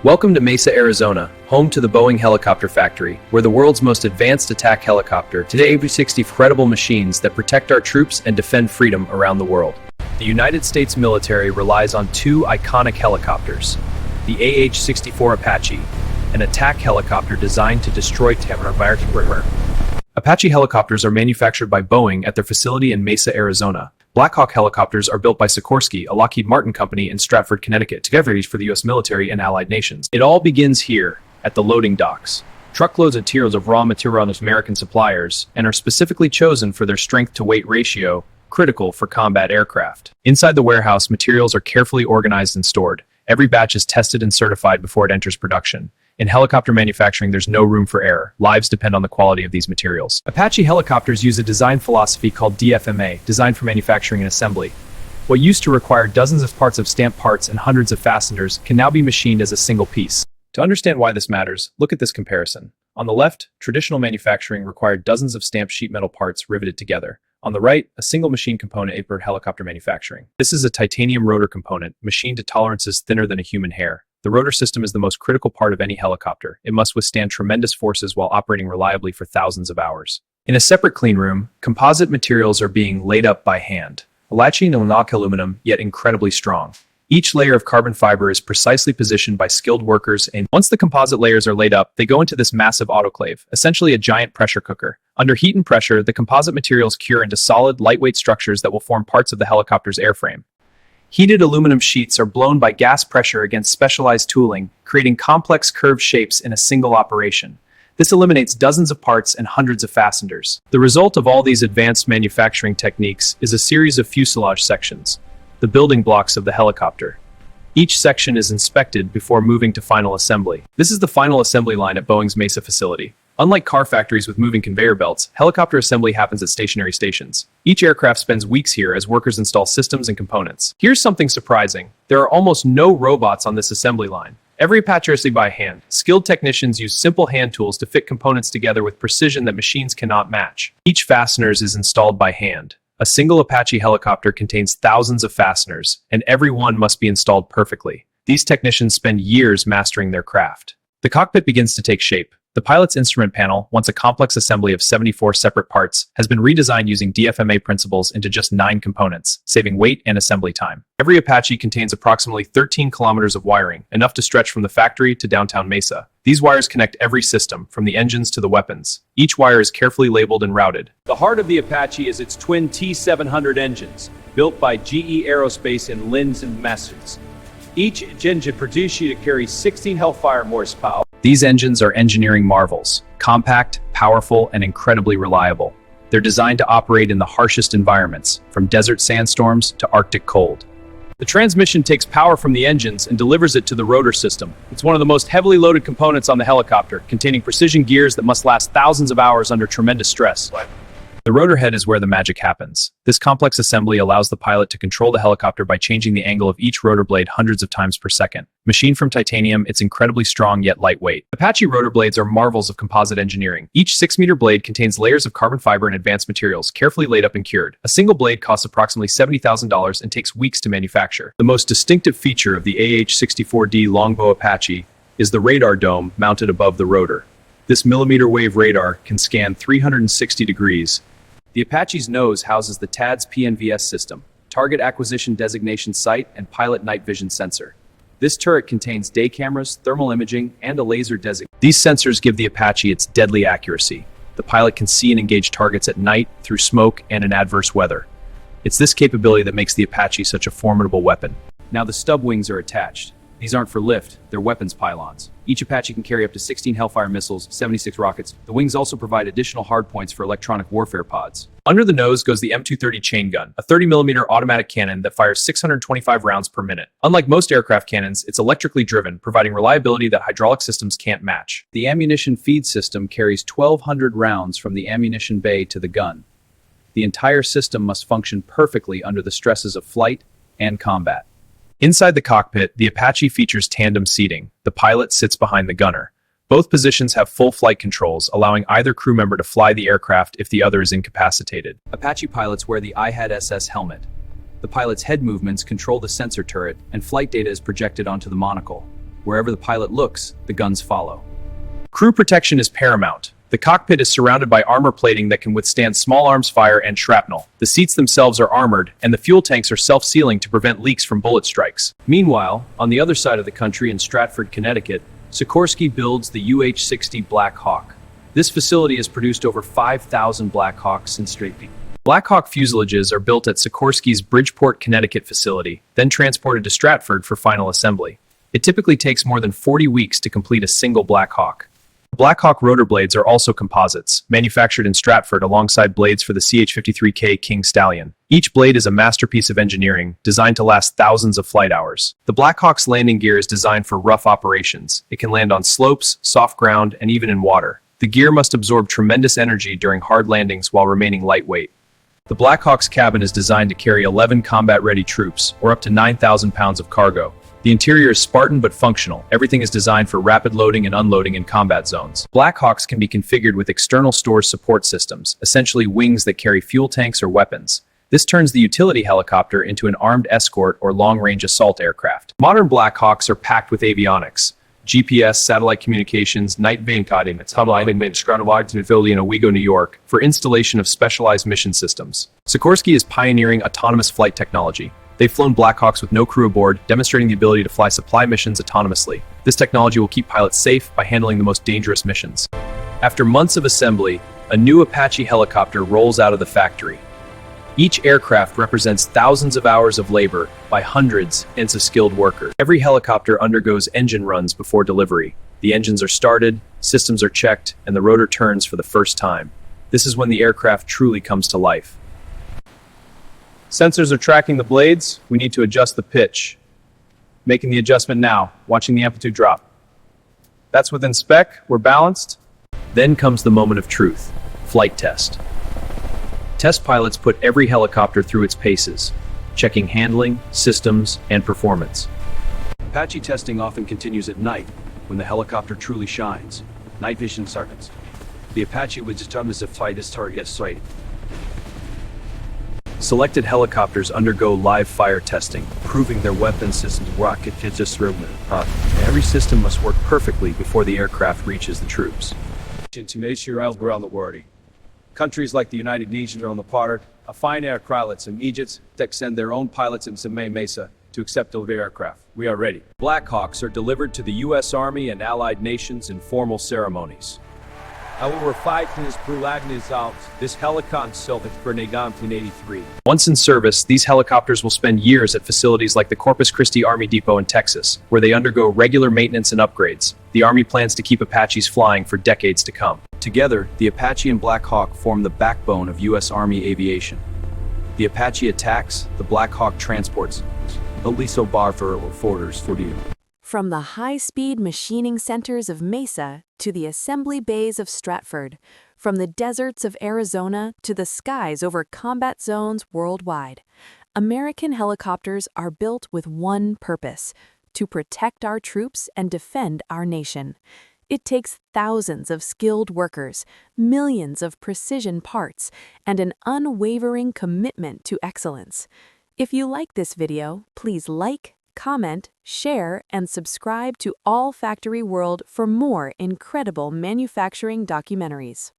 Welcome to Mesa, Arizona, home to the Boeing helicopter factory, where the world's most advanced attack helicopter, today Apache incredible machines that protect our troops and defend freedom around the world. The United States military relies on two iconic helicopters, the AH-64 Apache, an attack helicopter designed to destroy terror. Apache helicopters are manufactured by Boeing at their facility in Mesa, Arizona. Blackhawk helicopters are built by Sikorsky, a Lockheed Martin company in Stratford, Connecticut, together for the U.S. military and allied nations. It all begins here, at the loading docks. Truckloads of tiers of raw material from American suppliers, and are specifically chosen for their strength-to-weight ratio, critical for combat aircraft. Inside the warehouse, materials are carefully organized and stored. Every batch is tested and certified before it enters production. In helicopter manufacturing, there's no room for error. Lives depend on the quality of these materials. Apache helicopters use a design philosophy called DFMA, designed for manufacturing and assembly. What used to require dozens of parts of stamped parts and hundreds of fasteners can now be machined as a single piece. To understand why this matters, look at this comparison. On the left, traditional manufacturing required dozens of stamped sheet metal parts riveted together. On the right, a single machine component for helicopter manufacturing. This is a titanium rotor component, machined to tolerances thinner than a human hair. The rotor system is the most critical part of any helicopter. It must withstand tremendous forces while operating reliably for thousands of hours. In a separate clean room, composite materials are being laid up by hand. Apache knock aluminum, yet incredibly strong. Each layer of carbon fiber is precisely positioned by skilled workers, and once the composite layers are laid up, they go into this massive autoclave, essentially a giant pressure cooker. Under heat and pressure, the composite materials cure into solid, lightweight structures that will form parts of the helicopter's airframe. Heated aluminum sheets are blown by gas pressure against specialized tooling, creating complex curved shapes in a single operation. This eliminates dozens of parts and hundreds of fasteners. The result of all these advanced manufacturing techniques is a series of fuselage sections, the building blocks of the helicopter. Each section is inspected before moving to final assembly. This is the final assembly line at Boeing's Mesa facility. Unlike car factories with moving conveyor belts, helicopter assembly happens at stationary stations. Each aircraft spends weeks here as workers install systems and components. Here's something surprising. There are almost no robots on this assembly line. Every Apache is by hand. Skilled technicians use simple hand tools to fit components together with precision that machines cannot match. Each fasteners is installed by hand. A single Apache helicopter contains thousands of fasteners, and every one must be installed perfectly. These technicians spend years mastering their craft. The cockpit begins to take shape. The pilot's instrument panel, once a complex assembly of 74 separate parts, has been redesigned using DFMA principles into just 9 components, saving weight and assembly time. Every Apache contains approximately 13 kilometers of wiring, enough to stretch from the factory to downtown Mesa. These wires connect every system, from the engines to the weapons. Each wire is carefully labeled and routed. The heart of the Apache is its twin T-700 engines, built by GE Aerospace in Linz, Massachusetts. Each engine produced to carry 16 Hellfire horsepower. These engines are engineering marvels, compact, powerful, and incredibly reliable. They're designed to operate in the harshest environments, from desert sandstorms to Arctic cold. The transmission takes power from the engines and delivers it to the rotor system. It's one of the most heavily loaded components on the helicopter, containing precision gears that must last thousands of hours under tremendous stress. The rotor head is where the magic happens. This complex assembly allows the pilot to control the helicopter by changing the angle of each rotor blade hundreds of times per second. Machined from titanium, it's incredibly strong yet lightweight. Apache rotor blades are marvels of composite engineering. Each 6-meter blade contains layers of carbon fiber and advanced materials, carefully laid up and cured. A single blade costs approximately $70,000 and takes weeks to manufacture. The most distinctive feature of the AH-64D Longbow Apache is the radar dome mounted above the rotor. This millimeter wave radar can scan 360 degrees. The Apache's nose houses the TADS PNVS system, Target Acquisition Designation Sight, and Pilot Night Vision Sensor. This turret contains day cameras, thermal imaging, and a laser designation. These sensors give the Apache its deadly accuracy. The pilot can see and engage targets at night, through smoke, and in adverse weather. It's this capability that makes the Apache such a formidable weapon. Now the stub wings are attached. These aren't for lift, they're weapons pylons. Each Apache can carry up to 16 Hellfire missiles, 76 rockets. The wings also provide additional hardpoints for electronic warfare pods. Under the nose goes the M230 chain gun, a 30mm automatic cannon that fires 625 rounds per minute. Unlike most aircraft cannons, it's electrically driven, providing reliability that hydraulic systems can't match. The ammunition feed system carries 1,200 rounds from the ammunition bay to the gun. The entire system must function perfectly under the stresses of flight and combat. Inside the cockpit, the Apache features tandem seating. The pilot sits behind the gunner. Both positions have full flight controls, allowing either crew member to fly the aircraft if the other is incapacitated. Apache pilots wear the IHAD SS helmet. The pilot's head movements control the sensor turret, and flight data is projected onto the monocle. Wherever the pilot looks, the guns follow. Crew protection is paramount. The cockpit is surrounded by armor plating that can withstand small arms fire and shrapnel. The seats themselves are armored, and the fuel tanks are self-sealing to prevent leaks from bullet strikes. Meanwhile, on the other side of the country in Stratford, Connecticut, Sikorsky builds the UH-60 Blackhawk. This facility has produced over 5,000 Blackhawks since Stratford. Blackhawk fuselages are built at Sikorsky's Bridgeport, Connecticut facility, then transported to Stratford for final assembly. It typically takes more than 40 weeks to complete a single Blackhawk. Blackhawk rotor blades are also composites, manufactured in Stratford alongside blades for the CH-53K King Stallion. Each blade is a masterpiece of engineering, designed to last thousands of flight hours. The Blackhawk's landing gear is designed for rough operations. It can land on slopes, soft ground, and even in water. The gear must absorb tremendous energy during hard landings while remaining lightweight. The Blackhawk's cabin is designed to carry 11 combat-ready troops, or up to 9,000 pounds of cargo. The interior is Spartan but functional. Everything is designed for rapid loading and unloading in combat zones. Blackhawks can be configured with external stores support systems, essentially wings that carry fuel tanks or weapons. This turns the utility helicopter into an armed escort or long-range assault aircraft. Modern Blackhawks are packed with avionics. GPS, satellite communications, night vein coding, in Owego, New York, for installation of specialized mission systems. Sikorsky is pioneering autonomous flight technology. They've flown Blackhawks with no crew aboard, demonstrating the ability to fly supply missions autonomously. This technology will keep pilots safe by handling the most dangerous missions. After months of assembly, a new Apache helicopter rolls out of the factory. Each aircraft represents thousands of hours of labor by hundreds of skilled workers. Every helicopter undergoes engine runs before delivery. The engines are started, systems are checked, and the rotor turns for the first time. This is when the aircraft truly comes to life. Sensors are tracking the blades. We need to adjust the pitch. Making the adjustment now, watching the amplitude drop. That's within spec, we're balanced. Then comes the moment of truth, flight test. Test pilots put every helicopter through its paces, checking handling, systems, and performance. Apache testing often continues at night, when the helicopter truly shines. Night vision circuits. The Apache will determine if flight is target sight. Selected helicopters undergo live fire testing, proving their weapon systems rocket just Every system must work perfectly before the aircraft reaches the troops. To make sure around the world. Countries like the United Nations are on the part of fine air pilots and Egypt that send their own pilots into Mesa to accept delivery aircraft. We are ready. Blackhawks are delivered to the U.S. Army and allied nations in formal ceremonies. However, this helicopter still for 1983. Once in service, these helicopters will spend years at facilities like the Corpus Christi Army Depot in Texas, where they undergo regular maintenance and upgrades. The Army plans to keep Apaches flying for decades to come. Together, the Apache and Blackhawk form the backbone of U.S. Army aviation. The Apache attacks, the Blackhawk transports. From the high-speed machining centers of Mesa to the assembly bays of Stratford, from the deserts of Arizona to the skies over combat zones worldwide, American helicopters are built with one purpose: to protect our troops and defend our nation. It takes thousands of skilled workers, millions of precision parts, and an unwavering commitment to excellence. If you like this video, please like, comment, share, and subscribe to All Factory World for more incredible manufacturing documentaries.